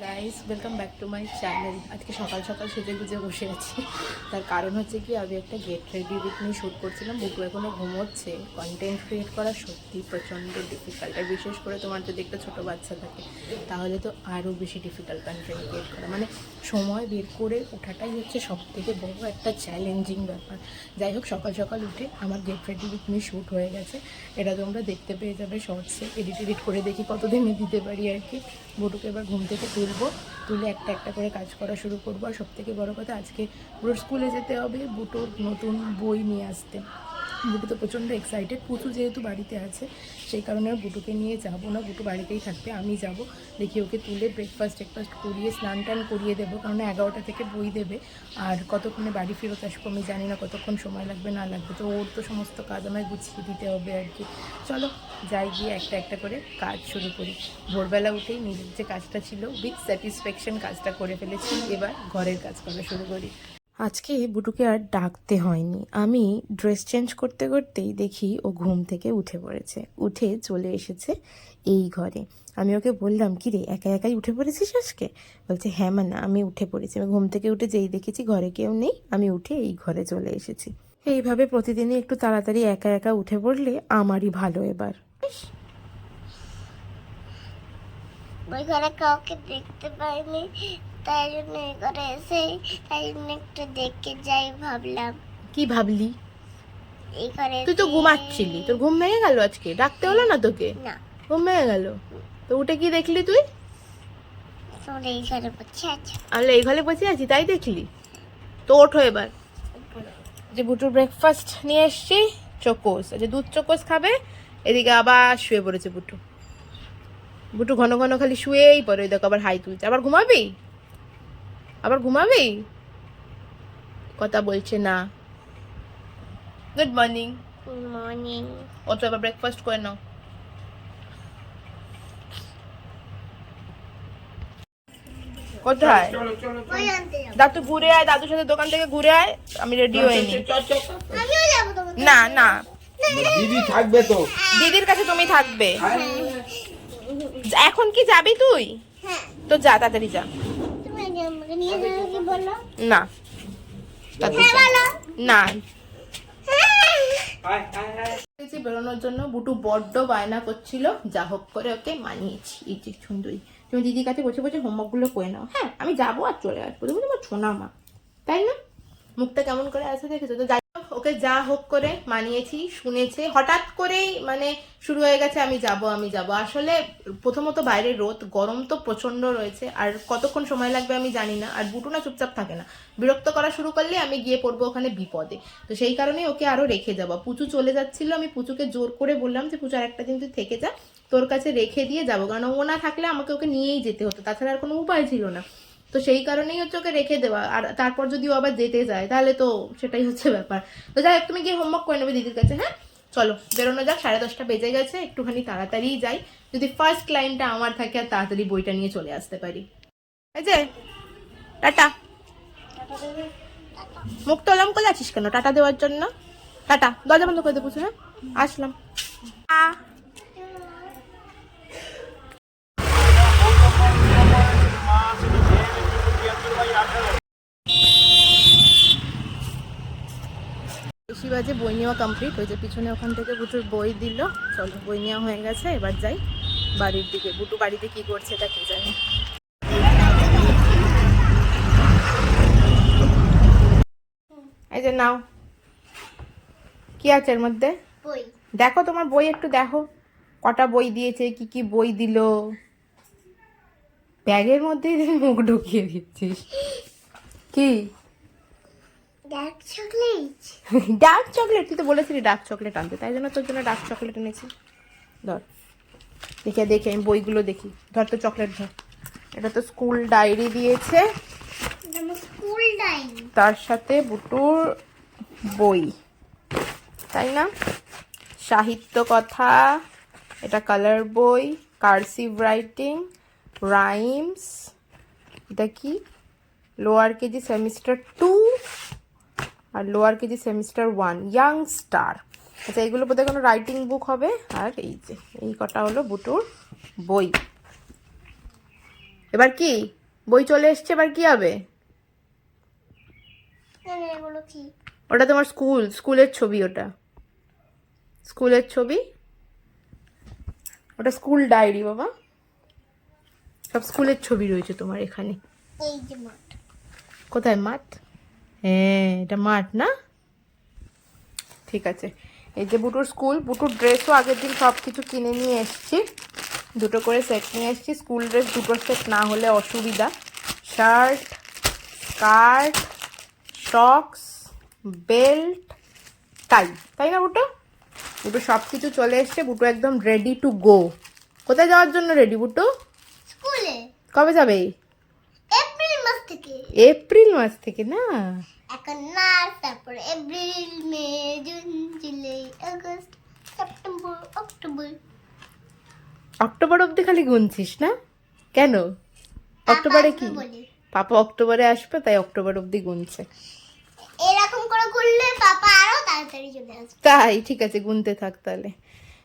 Guys welcome back to my channel. আজকে সকাল সকাল সেজে গুজে বসে আছি। তার কারণ হচ্ছে কি, আমি একটা গেট রেডি উইথ নিয়ে শ্যুট করছিলাম। বুটু এখনও ঘুমোচ্ছে। কন্টেন্ট ক্রিয়েট করা সত্যি প্রচণ্ড ডিফিকাল্ট, আর বিশেষ করে তোমার যদি একটা ছোটো বাচ্চা থাকে তাহলে তো আরও বেশি ডিফিকাল্ট কন্টেন্ট ক্রিয়েট করা। মানে সময় বের করে ওঠাটাই হচ্ছে সবথেকে বড় একটা চ্যালেঞ্জিং ব্যাপার। যাই হোক, সকাল সকাল উঠে আমার গেট রেডি উইথ নিয়ে শ্যুট হয়ে গেছে। এটা তোমরা দেখতে পেয়ে যাবে শর্টসে। এডিট করে দেখি কতদিনে দিতে পারি আর কি। বুটুকে এবার ঘুম থেকে তুলে একটা একটা করে কাজ করা শুরু করবো। আর সবথেকে বড় কথা, আজকে বুটোর স্কুলে যেতে হবে, বুটোর নতুন বই নিয়ে আসতে। বুটু তো প্রচণ্ড এক্সাইটেড। পুচু যেহেতু বাড়িতে আছে সেই কারণে বুটুকে নিয়ে যাবো না, বুটু বাড়িতেই থাকবে, আমি যাব। দেখি ওকে তুলে ব্রেকফাস্ট করিয়ে স্নান টান করিয়ে দেবো, কারণ 11টা থেকে বই দেবে। আর কতক্ষণে বাড়ি ফেরত আসবো আমি জানি না, কতক্ষণ সময় লাগবে না লাগবে। তো ওর তো সমস্ত কাজ আমায় গুছিয়ে দিতে হবে আর কি। চলো যাই, গিয়ে একটা একটা করে কাজ শুরু করি। ভোরবেলা উঠেই নিজের যে কাজটা ছিল উইথ স্যাটিসফ্যাকশন কাজটা করে ফেলেছি। এবার ঘরের কাজ করা শুরু করি। আজকে বুটুকে আর ডাকতে হয়নি। আমি ড্রেস চেঞ্জ করতে করতেই দেখি ও ঘুম থেকে উঠে পড়েছে, উঠে চলে এসেছে এই ঘরে। আমি ওকে বললাম, কি রে একা একাই উঠে পড়েছিস আজকে? বলছে হ্যাঁ মা, না আমি উঠে পড়েছি। আমি ঘুম থেকে উঠে যেই দেখেছি ঘরে কেউ নেই, আমি উঠে এই ঘরে চলে এসেছি। এইভাবে প্রতিদিনই একটু তাড়াতাড়ি একা একা উঠে পড়লে আমারই ভালো। এবার ওই ঘরে কাউকে দেখতে পাইনি, তাই জন্য এই ঘরে এসে তাই জন্য একটু দেখে যাই ভাবলাম। কি ভাবলি? এই ঘরে তুই তো ঘুমাচ্ছিলি, তোর ঘুম ভেঙে গেল আজকে? ডাকতে হলো না তোকে? না, ঘুম ভেঙে গেল তো উঠে কি দেখলি তুই? তোর এই ঘরে বসে আছে। আমি এই ঘরে বসে আছি তাই দেখলি? তো ওঠো এবার। যে বুটুর ব্রেকফাস্ট নিয়ে এসছি, চোকোস। যে দুধ চোকোস খাবে। এদিকে আবার শুয়ে পড়েছে বুটু। বুটু ঘন ঘন খালি শুয়েই পড়ে। দেখো আবার হাই তুলছে। আবার ঘুমাবি? আবার ঘুমাবি? কথা বলছে না। Good morning. মর্নিং। ওঠো এবার ব্রেকফাস্ট করে নাও। কোথায়? ওই আনতে যাবো। দাদু ঘুরে আয়, দাদুর সাথে দোকান থেকে ঘুরে আয়। আমি রেডি হইনি। আমিও যাবো তোমার। না না, দিদি থাকবে তো। দিদির কাছে তুমি থাকবে। এখন কি যাবি তুই? হ্যাঁ, তো যা, তাড়াতাড়ি যা। তুমি আমাকে নিয়ে যাবে কি বলো? না তাড়াতাড়ি যা। বলো। না হ্যাঁ। বেরোনোর জন্য বুটু বড্ড বায়না করছিল, যা হোক করে ওকে মানিয়েছি। এই যে সুন্দরী, তুমি দিদির কাছে বসে বসে হোমওয়ার্কগুলো করে নাও। হ্যাঁ আমি যাবো আর চলে আসবো, তুমি আমার ছোনা মা, তাই না? মুখটা কেমন করে আছে দেখেছো তো? যাই হোক, ওকে যা হোক করে মানিয়েছি। শুনেছে, হঠাৎ করেই মানে শুরু হয়ে গেছে আমি যাব। আসলে প্রথমত বাইরের রোদ, গরম তো প্রচন্ড রয়েছে, আর কতক্ষণ সময় লাগবে আমি জানি না। আর বুটু না চুপচাপ থাকে না, বিরক্ত করা শুরু করলে আমি গিয়ে পড়বো ওখানে বিপদে। তো সেই কারণেই ওকে আরো রেখে যাবো। পুচু চলে যাচ্ছিল, আমি পুচুকে জোর করে বললাম যে পুচু আর একটা দিন তুই থেকে যা, তোর কাছে রেখে দিয়ে যাবো। কারণ ও না থাকলে আমাকে ওকে নিয়েই যেতে হতো, তাছাড়া আর কোনো উপায় ছিল না। তো সেই কারণেই হচ্ছে ওকে রেখে দেওয়া। আর তারপর যদি ও আবার যেতে যায় তাহলে তো সেটাই হচ্ছে ব্যাপার। তো যাই হোক, তুমি গিয়ে হোমওয়ার্ক করে নেবে দিদির কাছে। হ্যাঁ চলো বেরোনো যাক, 10:30 বেজে গেছে, একটুখানি তাড়াতাড়ি যাই, যদি ফার্স্ট ক্লাইন্টটা আমার থাকে আর তাড়াতাড়ি বইটা নিয়ে চলে আসতে পারি। এই যে টাটা। মুখ তো ওরম করে আছিস কেন টাটা দেওয়ার জন্য? টাটা, দরজা বন্ধ করে দেবো। হ্যাঁ আসলাম। বেশি বাজে বই নেওয়া কমপ্লিট। ওই যে পিছনে ওখান থেকে বুটুর বই দিল। চলো বই নেওয়া হয়ে গেছে, এবার যাই বাড়ির দিকে। বুটু বাড়িতে কি করছে এটা কি জানি। এই যে নাও, কি আছে এর মধ্যে? বই। দেখো তোমার বই একটু দেখো, কটা বই দিয়েছে, কি কি বই দিল। ব্যাগের মধ্যেই মুখ ঢুকিয়ে দিচ্ছিস কি? Dark chocolate. Dark chocolate? তুই তো বলেছিলি ডার্ক চকলেট আনতে, তাই জন্য তোর জন্য ডার্ক চকলেট এনেছি। ধর দেখে আমি বইগুলো দেখি। ধর তো চকলেট ধর। এটা তো স্কুল ডায়েরি দিয়েছে, আমার স্কুল টাইম। তার সাথে বুটুর বই, তাই না? সাহিত্য কথা, এটা কালার বই, কার্সিভ রাইটিং, রাইমস, এটা কি লোয়ার কেজি সেমিস্টার 2 আর lower KG semester 1 young star. আচ্ছা এগুলো বোধহয় কোনো রাইটিং বুক হবে। আর এই যে এই কটা হলো বুটুর বই। এবার কি বই চলে এসছে, এবার কি হবে? এগুলো কি? ওটা তোমার স্কুলের ছবি, ওটা স্কুলের ছবি, ওটা স্কুল ডায়েরি বাবা, সব স্কুলের ছবি রয়েছে তোমার এখানে। এই যে মাঠ। কোথায় মাঠ? হ্যাঁ এটা মাঠ না? ঠিক আছে। এই যে বুটুর স্কুল, বুটুর ড্রেসও আগের দিন সব কিছু কিনে নিয়ে এসছি, দুটো করে সেট নিয়ে এসছি। স্কুল ড্রেস দুটো সেট না হলে অসুবিধা। শার্ট, স্কার্ট, সক্স, বেল্ট, তাই না বুটু? বুটু সব কিছু চলে এসছে, বুটু একদম রেডি টু গো। কোথায় যাওয়ার জন্য রেডি বুটু? স্কুলে। কবে যাবে? এপ্রিল মাস থেকে। এপ্রিল মাস থেকে না? এখন না, তারপর April, May, June, July, August, September, October. October অবধি খালি গুনছিস না কেন? অক্টোবরে কি? বলি পাপা অক্টোবরে আসবে, তাই অক্টোবর অবধি গুনছে। এরকম করে করলে পাপা আরো তাড়াতাড়ি চলে আসবে। তাই ঠিক আছে, গুনতে থাক তাহলে।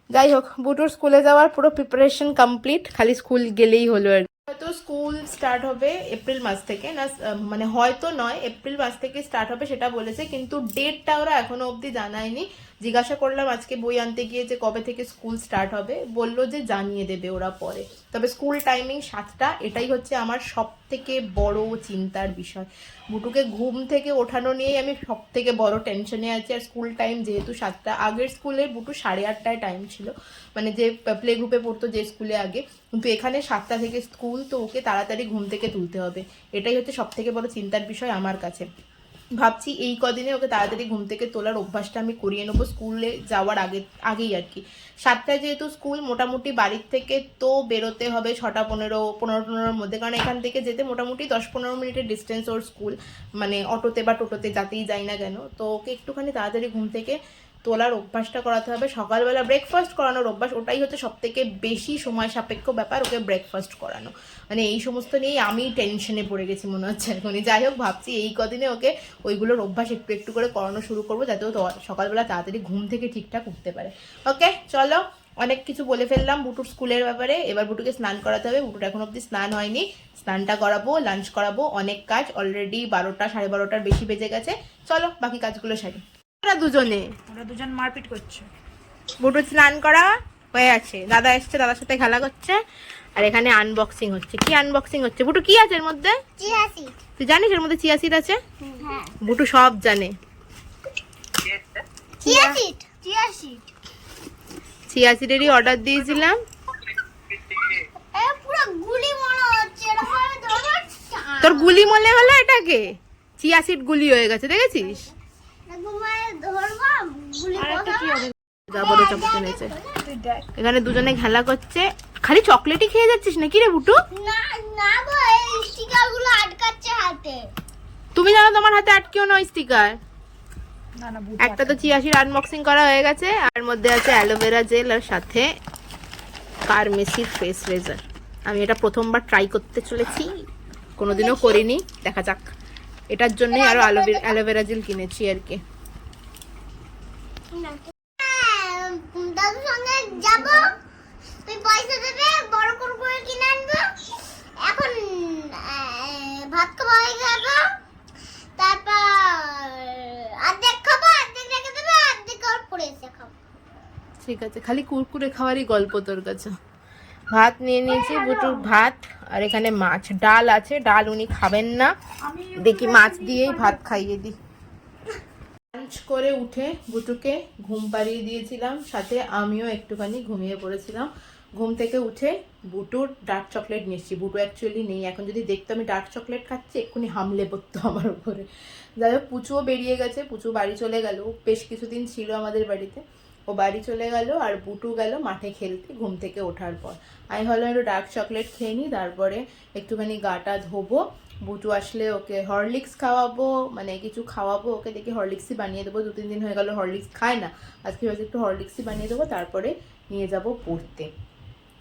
যাই হোক, বুটুর স্কুলে যাওয়ার পুরো প্রিপারেশন কমপ্লিট, খালি স্কুল গেলেই হলো আর কি। হয়তো স্কুল স্টার্ট হবে এপ্রিল মাস থেকে, না মানে হয়তো নয়, এপ্রিল মাস থেকে স্টার্ট হবে সেটা বলেছে, কিন্তু ডেটটা ওরা এখনো অবধি জানায়নি। জিজ্ঞাসা করলাম আজকে বই আনতে গিয়ে যে কবে থেকে স্কুল স্টার্ট হবে, বললো যে জানিয়ে দেবে ওরা পরে। তবে স্কুল টাইমিং 7টা, এটাই হচ্ছে আমার সব থেকে বড় চিন্তার বিষয়। বুটুকে ঘুম থেকে ওঠানো নিয়েই আমি সব থেকে বড় টেনশনে আছি। আর স্কুল টাইম যেহেতু 7টা, আগের স্কুলে বুটু 8:30টায় টাইম ছিল, মানে যে প্লে গ্রুপে পড়তো যে স্কুলে আগে, কিন্তু এখানে 7টা থেকে স্কুল, তো ওকে তাড়াতাড়ি ঘুম থেকে তুলতে হবে। এটাই হচ্ছে সব থেকে বড় চিন্তার বিষয় আমার কাছে। ভাবছি এই কদিনে ওকে তাড়াতাড়ি ঘুম থেকে তোলার অভ্যাসটা আমি করিয়ে নেবো স্কুলে যাওয়ার আগেই আর কি। 7টায় যেহেতু স্কুল, মোটামুটি বাড়ির থেকে তো বেরোতে হবে 6:15-15:15 মধ্যে, কারণ এখান থেকে যেতে মোটামুটি 10-15 মিনিটের ডিস্টেন্স ওর স্কুল, মানে অটোতে বা টোটোতে যাতেই যাই না কেন। তো ওকে একটুখানি তাড়াতাড়ি ঘুম থেকে তোলার অভ্যাসটা করাতে হবে। সকালবেলা ব্রেকফাস্ট করানোর অভ্যাস, ওটাই হচ্ছে সব থেকে বেশি সময় সাপেক্ষ ব্যাপার, ওকে ব্রেকফাস্ট করানো। মানে এই সমস্ত নিয়েই আমি টেনশনে পড়ে গেছি মনে হচ্ছে এখনই। যাই হোক, ভাবছি এই কদিনে ওকে ওইগুলোর অভ্যাস একটু একটু করে করানো শুরু করবো, যাতে ও সকালবেলা তাড়াতাড়ি ঘুম থেকে ঠিকঠাক উঠতে পারে। ওকে চলো, অনেক কিছু বলে ফেললাম বুটুর স্কুলের ব্যাপারে। এবার বুটুকে স্নান করাতে হবে, বুটুর এখন অবধি স্নান হয়নি। স্নানটা করাবো, লাঞ্চ করাবো, অনেক কাজ, অলরেডি 12টা 12:30 বেশি বেজে গেছে। চলো বাকি কাজগুলো সারি। ওরা দুজন মারপিট করছে। বুটু স্নান করা হয়ে আছে, দাদা এসছে, দাদার সাথে খেলা করছে, আর এখানে আনবক্সিং হচ্ছে। কি আনবক্সিং হচ্ছে বুটু? কি আছে এর মধ্যে? Chia seed. তুই জানিস এর মধ্যে চিয়া সিড আছে? হ্যাঁ, বুটু সব জানে। Chia seed, chia seed. চিয়া সিডেরই অর্ডার দিয়েছিলাম। এ পুরো গুলি মনে হচ্ছে, এরকম ভাবে ধরো। তোর গুলি মনে হলো এটাকে? চিয়া সিড গুলি হয়ে গেছে, দেখেছিস? এরকম ভাবে ধরবা, গুলি কোথায়? বড় চামচ এনেছে। এখানে দুজনে খেলা করছে। খালি চকলেটই খেয়ে যাচ্ছিস নাকি রে বুটু? না না গো, এই স্টিকার গুলো আটকাচ্ছে হাতে। তুমি জানো তোমার হাতে আটকেও নয় স্টিকার। একটা তো চিয়াশির আনবক্সিং করা হয়ে গেছে, আর মধ্যে আছে অ্যালোভেরা জেল, আর সাথে কারমেসির ফেস রেজার। আমি এটা প্রথমবার ট্রাই করতে চলেছি, কোনোদিনও করিনি, দেখা যাক। এটার জন্যই আরো অ্যালোভেরা জেল কিনেছি আর কি। দাদুর সঙ্গে যাবো, তুই পয়সা দেবে, বড় করে কিনে আনবো। এখন ভাত খাওয়া হয়ে যাবে, তারপর অর্ধেক খাবো, অর্ধেক রেখে দেবে, অর্ধেক আর পরে এসে খাবো। ঠিক আছে, খালি কুরকুরে খাওয়ারই গল্প তোর কাছে। ভাত নিয়ে নিয়েছি, বুটুর ভাত, আর এখানে মাছ, ডাল আছে, ডাল উনি খাবেন না, দেখি মাছ দিয়েই ভাত খাইয়ে দিই। লাঞ্চ করে উঠে বুটুকে ঘুম পাড়িয়ে দিয়েছিলাম, সাথে আমিও একটুখানি ঘুমিয়ে পড়েছিলাম। ঘুম থেকে উঠে বুটুর ডার্ক চকলেট নিয়ে এসেছি। বুটু অ্যাকচুয়ালি নেই, এখন যদি দেখতো আমি ডার্ক চকলেট খাচ্ছি এক্ষুনি হামলে পড়তো আমার উপরে। যাই হোক, পুচুও বেরিয়ে গেছে, পুচু বাড়ি চলে গেল, বেশ কিছুদিন ছিল আমাদের বাড়িতে, ও বাড়ি চলে গেল, আর বুটু গেল মাঠে খেলতে ঘুম থেকে ওঠার পর। আমি ভাবলাম একটু ডার্ক চকলেট খেয়ে নিই, তারপরে একটুখানি গাটা ধোবো, বুটু আসলে ওকে হরলিক্স খাওয়াবো, মানে কিছু খাওয়াবো ওকে, দেখি হরলিক্সই বানিয়ে দেবো। 2-3 দিন হয়ে গেল হরলিক্স খায় না, আজকে হয়তো একটু হরলিক্সই বানিয়ে দেবো, তারপরে নিয়ে যাব পড়তে।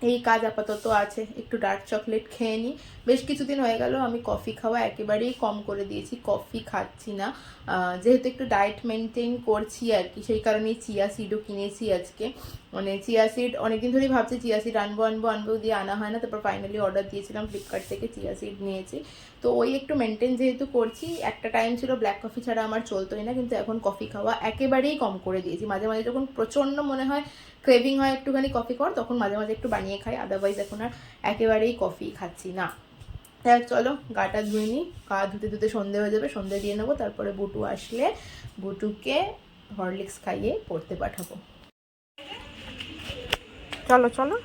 এই কাজ আপাতত আছে, একটু ডার্ক চকলেট খেয়ে নিই। বেশ কিছুদিন হয়ে গেল আমি কফি খাওয়া একেবারেই কম করে দিয়েছি, কফি খাচ্ছি না। যেহেতু একটু ডায়েট মেনটেন করছি আর কি, সেই কারণেই চিয়া সিডও কিনেছি আজকে। মানে চিয়া সিড অনেকদিন ধরেই ভাবছি চিয়া সিড আনবো দিয়ে আনা হয় না, তারপর ফাইনালি অর্ডার দিয়েছিলাম ফ্লিপকার্ট থেকে, চিয়া সিড নিয়েছি। তো ওই একটু মেনটেন যেহেতু করছি, একটা টাইম ছিল ব্ল্যাক কফি ছাড়া আমার চলতোই না, কিন্তু এখন কফি খাওয়া একেবারেই কম করে দিয়েছি। মাঝে মাঝে যখন প্রচণ্ড মনে হয় ক্রেভিং হয় একটুখানি কফি কর, তখন মাঝে মাঝে একটু বানিয়ে খাই, আদারওয়াইজ এখন আর একেবারেই কফি খাচ্ছি না। তাই চলো গাটা ধুয়ে নিই, গা ধুতে ধুতে সন্ধে হয়ে যাবে, সন্ধে দিয়ে নেবো, তারপরে বুটু আসলে বুটুকে হরলিক্স খাইয়ে পড়তে পাঠাবো। চলো চলো।